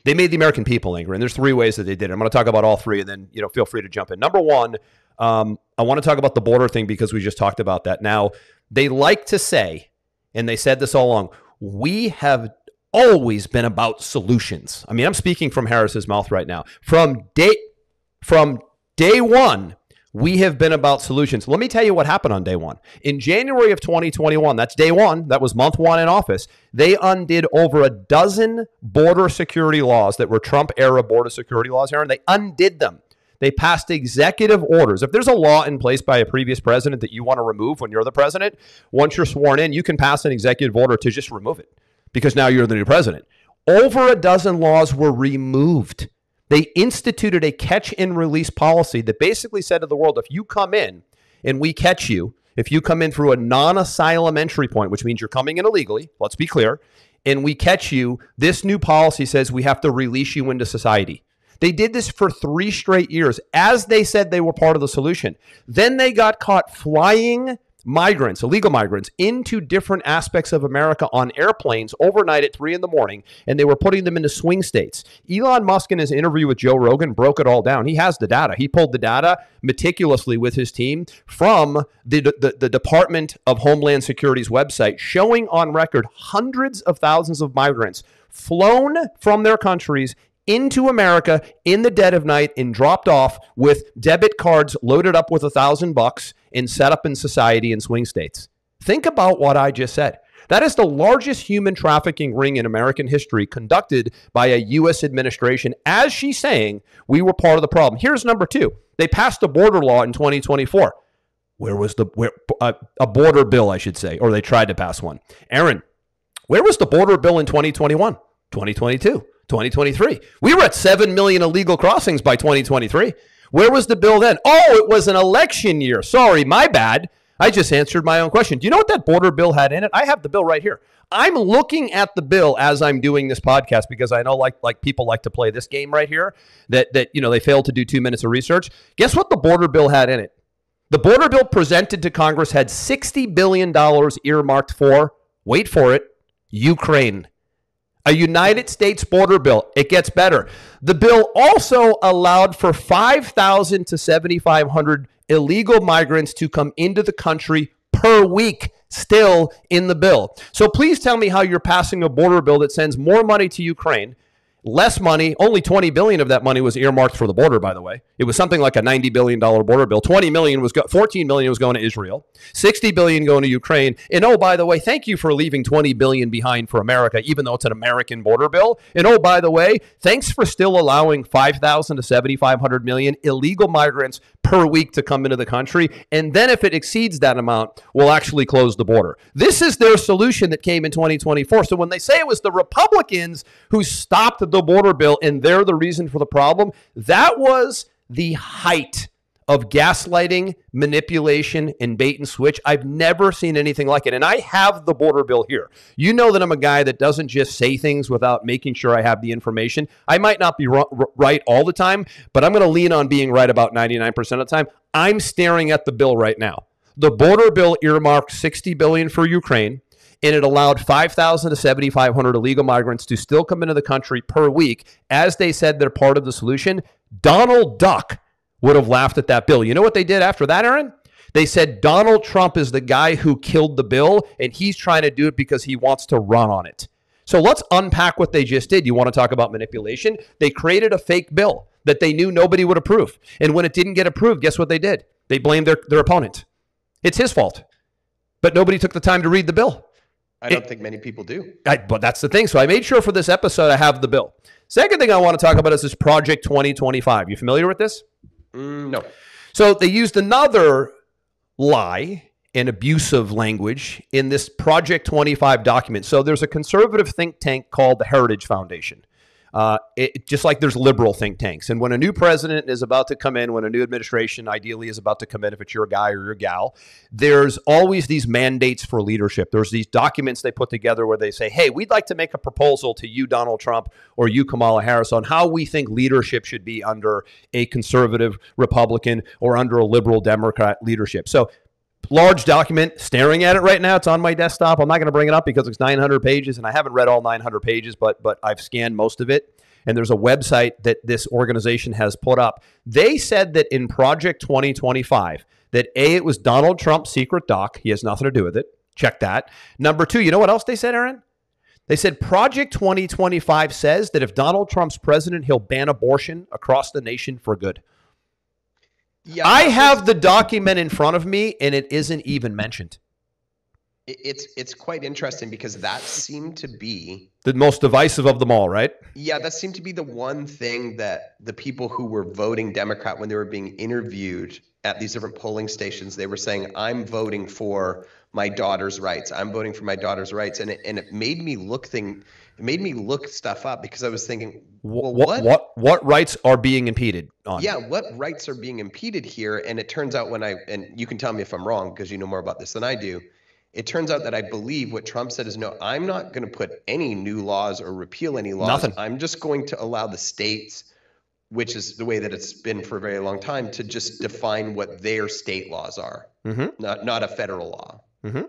They made the American people angry, and there's three ways that they did it. I'm going to talk about all three, and then feel free to jump in. Number one, I want to talk about the border thing because we just talked about that. Now, they like to say, and they said this all along, we have always been about solutions. I mean, I'm speaking from Harris's mouth right now. From day one, we have been about solutions. Let me tell you what happened on day one. In January of 2021, that's day one, that was month one in office, they undid over a dozen border security laws that were Trump-era border security laws, Aaron. They undid them. They passed executive orders. If there's a law in place by a previous president that you want to remove when you're the president, once you're sworn in, you can pass an executive order to just remove it because now you're the new president. Over a dozen laws were removed. They instituted a catch and release policy that basically said to the world, if you come in and we catch you, if you come in through a non-asylum entry point, which means you're coming in illegally, let's be clear, and we catch you, this new policy says we have to release you into society. They did this for 3 straight years, as they said they were part of the solution. Then they got caught flying migrants, illegal migrants, into different aspects of America on airplanes overnight at 3 a.m, and they were putting them into swing states. Elon Musk, in his interview with Joe Rogan, broke it all down. He has the data. He pulled the data meticulously with his team from the Department of Homeland Security's website, showing on record hundreds of thousands of migrants flown from their countries into America in the dead of night and dropped off with debit cards loaded up with $1,000 and set up in society in swing states. Think about what I just said. That is the largest human trafficking ring in American history conducted by a U.S. administration. As she's saying, we were part of the problem. Here's number 2. They passed a border law in 2024. Where was a border bill, I should say, or they tried to pass one. Aaron, where was the border bill in 2021, 2022? 2023. We were at 7 million illegal crossings by 2023. Where was the bill then? Oh, it was an election year. Sorry, my bad. I just answered my own question. Do you know what that border bill had in it? I have the bill right here. I'm looking at the bill as I'm doing this podcast because I know like people like to play this game right here that they failed to do 2 minutes of research. Guess what the border bill had in it? The border bill presented to Congress had $60 billion earmarked for, wait for it, Ukraine. A United States border bill. It gets better. The bill also allowed for 5,000 to 7,500 illegal migrants to come into the country per week, still in the bill. So please tell me how you're passing a border bill that sends more money to Ukraine, less money. Only $20 billion of that money was earmarked for the border, by the way. It was something like a $90 billion border bill. $14 million was going to Israel, $60 billion going to Ukraine. And oh, by the way, thank you for leaving $20 billion behind for America, even though it's an American border bill. And oh, by the way, thanks for still allowing 5,000 to 7,500 million illegal migrants per week to come into the country. And then if it exceeds that amount, we'll actually close the border. This is their solution that came in 2024. So when they say it was the Republicans who stopped the border bill and they're the reason for the problem, that was the height of gaslighting, manipulation, and bait and switch. I've never seen anything like it. And I have the border bill here. You know that I'm a guy that doesn't just say things without making sure I have the information. I might not be right all the time, but I'm going to lean on being right about 99% of the time. I'm staring at the bill right now. The border bill earmarked $60 billion for Ukraine, and it allowed 5,000 to 7,500 illegal migrants to still come into the country per week. As they said, they're part of the solution. Donald Duck would have laughed at that bill. You know what they did after that, Aaron? They said Donald Trump is the guy who killed the bill, and he's trying to do it because he wants to run on it. So let's unpack what they just did. You want to talk about manipulation? They created a fake bill that they knew nobody would approve. And when it didn't get approved, guess what they did? They blamed their opponent. It's his fault. But nobody took the time to read the bill. I don't think many people do. But that's the thing. So I made sure for this episode I have the bill. Second thing I want to talk about is this Project 2025. You familiar with this? No. So they used another lie and abusive language in this Project 25 document. So there's a conservative think tank called the Heritage Foundation. Just like there's liberal think tanks. And when a new president is about to come in, when a new administration ideally is about to come in, if it's your guy or your gal, there's always these mandates for leadership. There's these documents they put together where they say, hey, we'd like to make a proposal to you, Donald Trump, or you, Kamala Harris, on how we think leadership should be under a conservative Republican or under a liberal Democrat leadership. So large document, staring at it right now. It's on my desktop. I'm not going to bring it up because it's 900 pages, and I haven't read all 900 pages, but I've scanned most of it. and there's a website that this organization has put up. They said that in Project 2025, that A, it was Donald Trump's secret doc. He has nothing to do with it. Check that. Number two, you know what else they said, Aaron? They said Project 2025 says that if Donald Trump's president, he'll ban abortion across the nation for good. Yeah, I have the document in front of me, and it isn't even mentioned. It's quite interesting because that seemed to be the most divisive of them all, right? Yeah, that seemed to be the one thing that the people who were voting Democrat, when they were being interviewed at these different polling stations, they were saying, I'm voting for my daughter's rights. I'm voting for my daughter's rights. And it made me look stuff up because I was thinking, well, what rights are being impeded on? Yeah, what rights are being impeded here? And it turns out and you can tell me if I'm wrong because you know more about this than I do. It turns out that I believe what Trump said is, no, I'm not going to put any new laws or repeal any laws. Nothing. I'm just going to allow the states, which is the way that it's been for a very long time, to just define what their state laws are, not a federal law. Mm-hmm.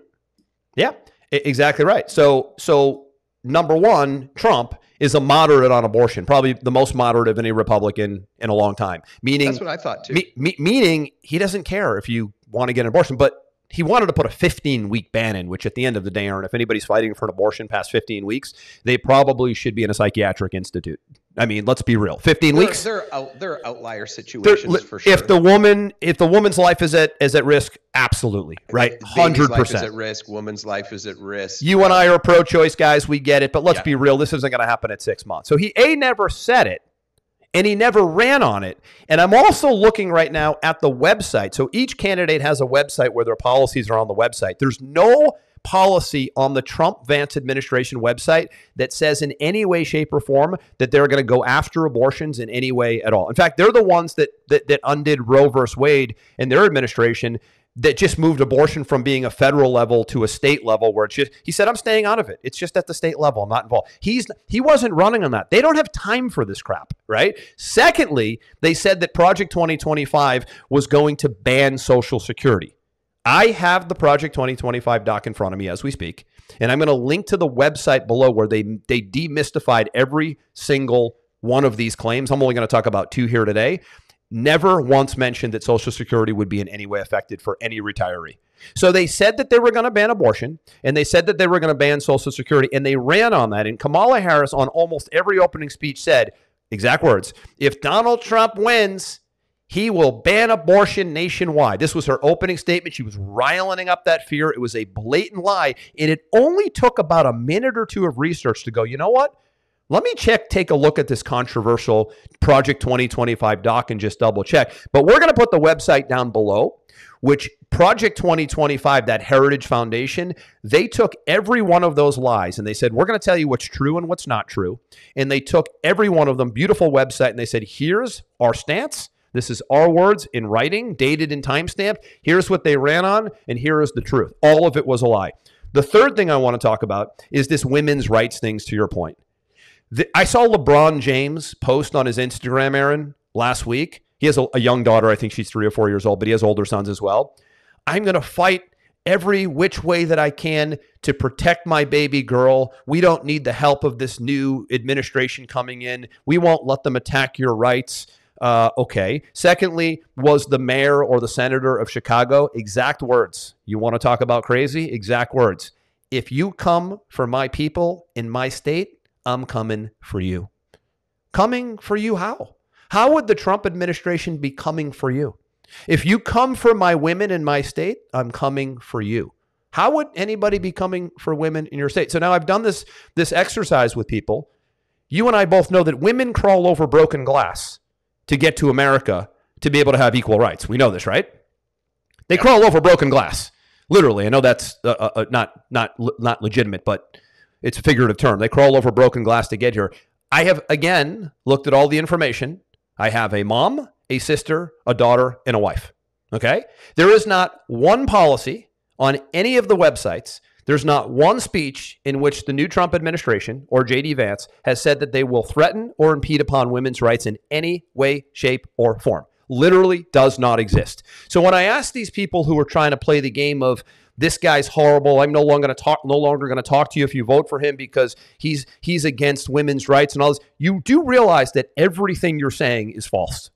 Yeah, exactly right. So number one, Trump is a moderate on abortion, probably the most moderate of any Republican in a long time. Meaning, that's what I thought too. Meaning he doesn't care if you want to get an abortion, but he wanted to put a 15-week ban in, which at the end of the day, Aaron, if anybody's fighting for an abortion past 15 weeks, they probably should be in a psychiatric institute. I mean, let's be real. 15 weeks. There are outlier situations for sure. If the woman's life is at risk, absolutely, right? 100%. Life is at risk. Woman's life is at risk. You and I are pro-choice guys. We get it, but let's be real. This isn't going to happen at 6 months. So he never said it, and he never ran on it. And I'm also looking right now at the website. So each candidate has a website where their policies are on the website. There's no policy on the Trump-Vance administration website that says in any way, shape, or form that they're going to go after abortions in any way at all. In fact, they're the ones that undid Roe versus Wade in their administration, that just moved abortion from being a federal level to a state level, where it's just, he said, I'm staying out of it. It's just at the state level. I'm not involved. He wasn't running on that. They don't have time for this crap, right? Secondly, they said that Project 2025 was going to ban Social Security. I have the Project 2025 doc in front of me as we speak, and I'm going to link to the website below where they demystified every single one of these claims. I'm only going to talk about two here today. Never once mentioned that Social Security would be in any way affected for any retiree. So they said that they were going to ban abortion, and they said that they were going to ban Social Security, and they ran on that. And Kamala Harris on almost every opening speech said, exact words, if Donald Trump wins, he will ban abortion nationwide. This was her opening statement. She was riling up that fear. It was a blatant lie, and it only took about a minute or two of research to go, you know what? Let me take a look at this controversial Project 2025 doc and just double check. But we're going to put the website down below, which Project 2025, that Heritage Foundation, they took every one of those lies and they said, we're going to tell you what's true and what's not true. And they took every one of them, beautiful website, and they said, here's our stance. This is our words in writing, dated and timestamped. Here's what they ran on, and here is the truth. All of it was a lie. The third thing I want to talk about is this women's rights things, to your point. I saw LeBron James post on his Instagram, Aaron, last week. He has a young daughter. I think she's 3 or 4 years old, but he has older sons as well. I'm going to fight every which way that I can to protect my baby girl. We don't need the help of this new administration coming in. We won't let them attack your rights. Okay. Secondly, was the mayor or the senator of Chicago, exact words. You want to talk about crazy? Exact words. If you come for my people in my state, I'm coming for you. Coming for you how? How would the Trump administration be coming for you? If you come for my women in my state, I'm coming for you. How would anybody be coming for women in your state? So now I've done this exercise with people. You and I both know that women crawl over broken glass to get to America to be able to have equal rights. We know this, right? They crawl over broken glass. Literally. I know that's not legitimate, but it's a figurative term. They crawl over broken glass to get here. I have, again, looked at all the information. I have a mom, a sister, a daughter, and a wife. Okay? There is not one policy on any of the websites. There's not one speech in which the new Trump administration or J.D. Vance has said that they will threaten or impede upon women's rights in any way, shape, or form. Literally does not exist. So when I ask these people who are trying to play the game of this guy's horrible. I'm no longer going to talk to you if you vote for him because he's against women's rights and all this. You do realize that everything you're saying is false.